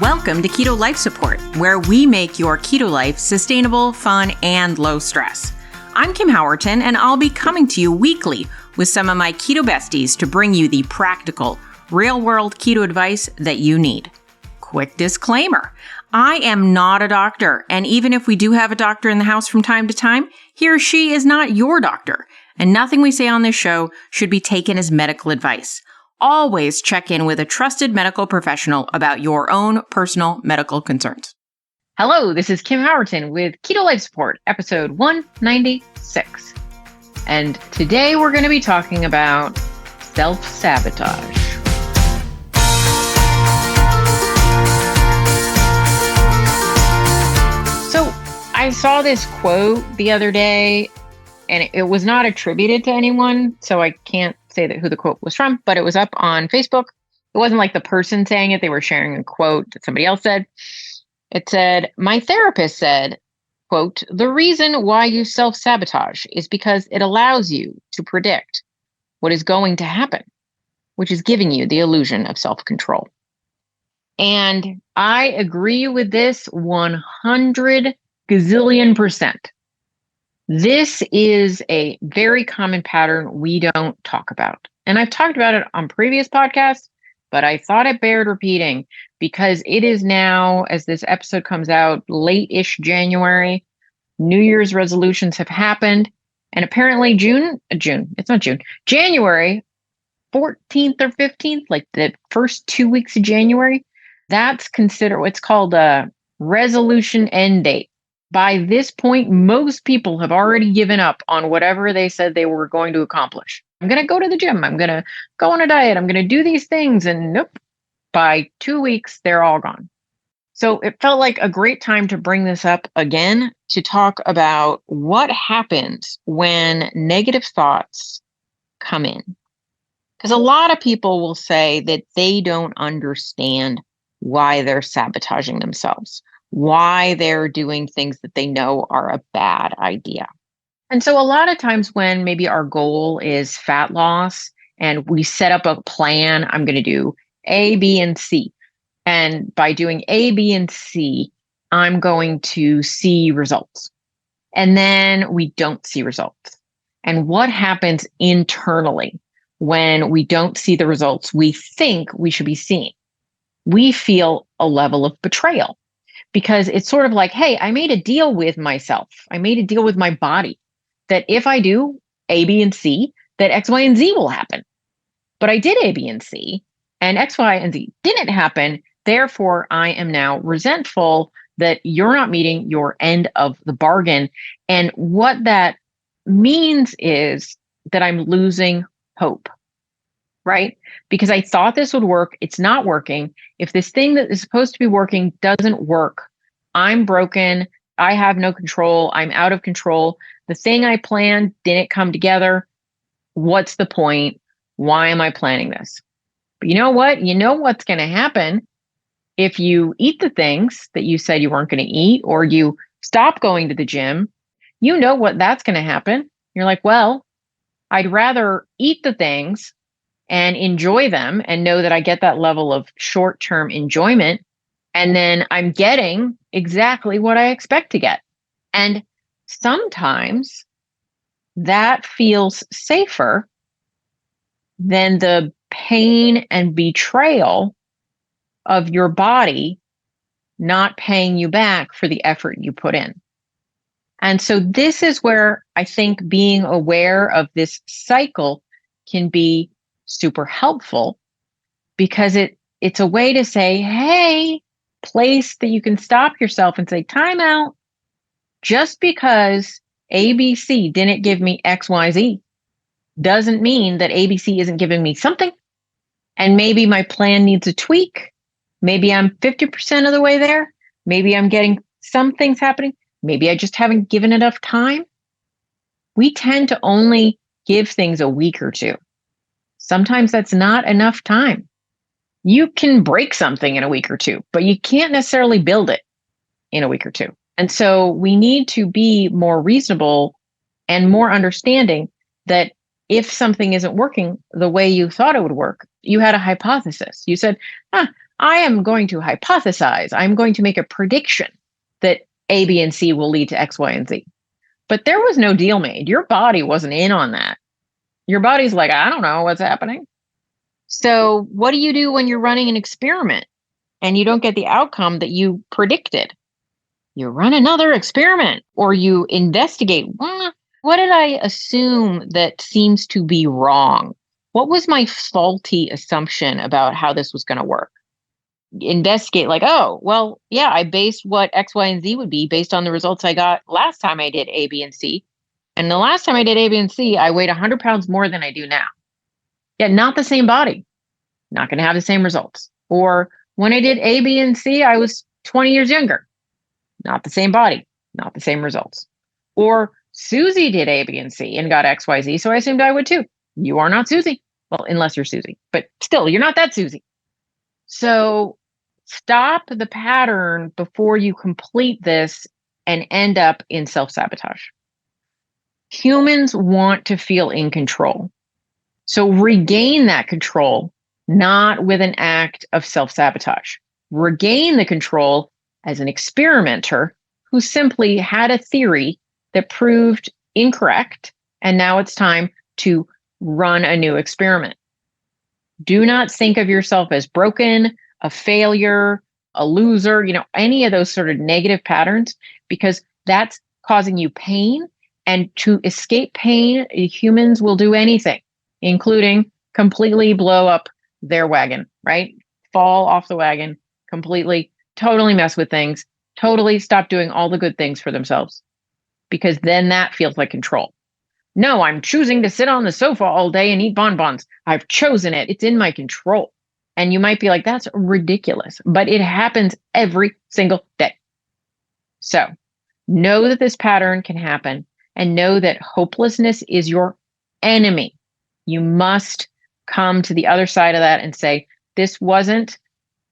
Welcome to Keto Life Support, where we make your keto life sustainable, fun, and low stress. I'm Kim Howerton, and I'll be coming to you weekly with some of my keto besties to bring you the practical, real-world keto advice that you need. Quick disclaimer, I am not a doctor, and even if we do have a doctor in the house from time to time, he or she is not your doctor, and nothing we say on this show should be taken as medical advice. Always check in with a trusted medical professional about your own personal medical concerns. Hello, this is Kim Howerton with Keto Life Support, episode 196. And today we're going to be talking about self-sabotage. So I saw this quote the other day, and it was not attributed to anyone, so I can't say that who the quote was from, but it was up on Facebook. It wasn't like the person saying it. They were sharing a quote that somebody else said. It said, "My therapist said, quote, the reason why you self-sabotage is because it allows you to predict what is going to happen, which is giving you the illusion of self-control." And I agree with this 100 gazillion percent. This is a very common pattern we don't talk about. And I've talked about it on previous podcasts, but I thought it bared repeating because it is now, as this episode comes out, late-ish January. New Year's resolutions have happened. And apparently January 14th or 15th, like the first 2 weeks of January, that's considered what's called a resolution end date. By this point, most people have already given up on whatever they said they were going to accomplish. I'm going to go to the gym. I'm going to go on a diet. I'm going to do these things. And nope, by 2 weeks, they're all gone. So it felt like a great time to bring this up again to talk about what happens when negative thoughts come in. Because a lot of people will say that they don't understand why they're sabotaging themselves, why they're doing things that they know are a bad idea. And so a lot of times when maybe our goal is fat loss and we set up a plan, I'm going to do A, B, and C. And by doing A, B, and C, I'm going to see results. And then we don't see results. And what happens internally when we don't see the results we think we should be seeing? We feel a level of betrayal. Because it's sort of like, hey, I made a deal with myself. I made a deal with my body that if I do A, B, and C, that X, Y, and Z will happen. But I did A, B, and C, and X, Y, and Z didn't happen. Therefore, I am now resentful that you're not meeting your end of the bargain. And what that means is that I'm losing hope, right? Because I thought this would work. It's not working. If this thing that is supposed to be working doesn't work, I'm broken. I have no control. I'm out of control. The thing I planned didn't come together. What's the point? Why am I planning this? But you know what? You know what's going to happen if you eat the things that you said you weren't going to eat, or you stop going to the gym. You know what that's going to happen. You're like, well, I'd rather eat the things and enjoy them and know that I get that level of short-term enjoyment. And then I'm getting exactly what I expect to get. And sometimes that feels safer than the pain and betrayal of your body not paying you back for the effort you put in. And so this is where I think being aware of this cycle can be super helpful, because it's a way to say, hey, place that you can stop yourself and say, time out. Just because ABC didn't give me XYZ doesn't mean that ABC isn't giving me something. And maybe my plan needs a tweak. Maybe I'm 50% of the way there. Maybe I'm getting some things happening. Maybe I just haven't given enough time. We tend to only give things a week or two. Sometimes that's not enough time. You can break something in a week or two, but you can't necessarily build it in a week or two. And so we need to be more reasonable and more understanding that if something isn't working the way you thought it would work, you had a hypothesis. You said, I am going to hypothesize, I'm going to make a prediction that A, B, and C will lead to X, Y, and Z. But there was no deal made. Your body wasn't in on that. Your body's like, I don't know what's happening. So what do you do when you're running an experiment and you don't get the outcome that you predicted? You run another experiment or you investigate. What did I assume that seems to be wrong? What was my faulty assumption about how this was going to work? Investigate like, oh, well, yeah, I based what X, Y, and Z would be based on the results I got last time I did A, B, and C. And the last time I did A, B, and C, I weighed 100 pounds more than I do now. Yet not the same body, not going to have the same results. Or when I did A, B, and C, I was 20 years younger, not the same body, not the same results. Or Susie did A, B, and C and got X, Y, Z, so I assumed I would too. You are not Susie. Well, unless you're Susie, but still, you're not that Susie. So stop the pattern before you complete this and end up in self-sabotage. Humans want to feel in control. So regain that control, not with an act of self-sabotage. Regain the control as an experimenter who simply had a theory that proved incorrect, and now it's time to run a new experiment. Do not think of yourself as broken, a failure, a loser, any of those sort of negative patterns, because that's causing you pain. And to escape pain, humans will do anything, including completely blow up their wagon, right? Fall off the wagon completely, totally mess with things, totally stop doing all the good things for themselves, because then that feels like control. No, I'm choosing to sit on the sofa all day and eat bonbons. I've chosen it. It's in my control. And you might be like, that's ridiculous, but it happens every single day. So know that this pattern can happen and know that hopelessness is your enemy. You must come to the other side of that and say, this wasn't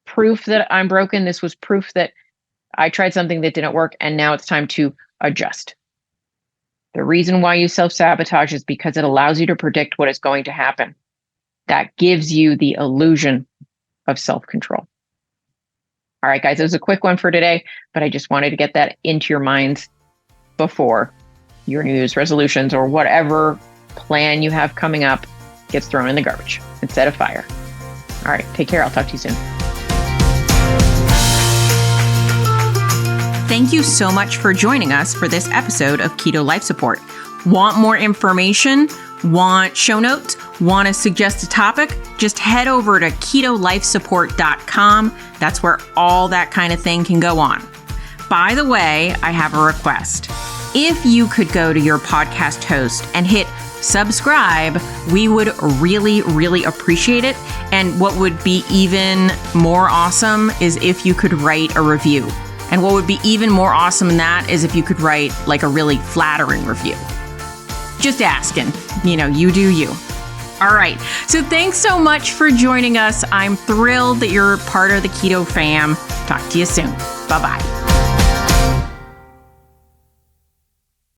proof that I'm broken. This was proof that I tried something that didn't work, and now it's time to adjust. The reason why you self-sabotage is because it allows you to predict what is going to happen. That gives you the illusion of self-control. All right, guys, it was a quick one for today, but I just wanted to get that into your minds before your New Year's resolutions or whatever plan you have coming up gets thrown in the garbage and set afire. All right, take care. I'll talk to you soon. Thank you so much for joining us for this episode of Keto Life Support. Want more information? Want show notes? Want to suggest a topic? Just head over to ketolifesupport.com. That's where all that kind of thing can go on. By the way, I have a request. If you could go to your podcast host and hit subscribe, we would really, really appreciate it. And what would be even more awesome is if you could write a review. And what would be even more awesome than that is if you could write like a really flattering review. Just asking, you do you. All right. So thanks so much for joining us. I'm thrilled that you're part of the Keto fam. Talk to you soon. Bye-bye.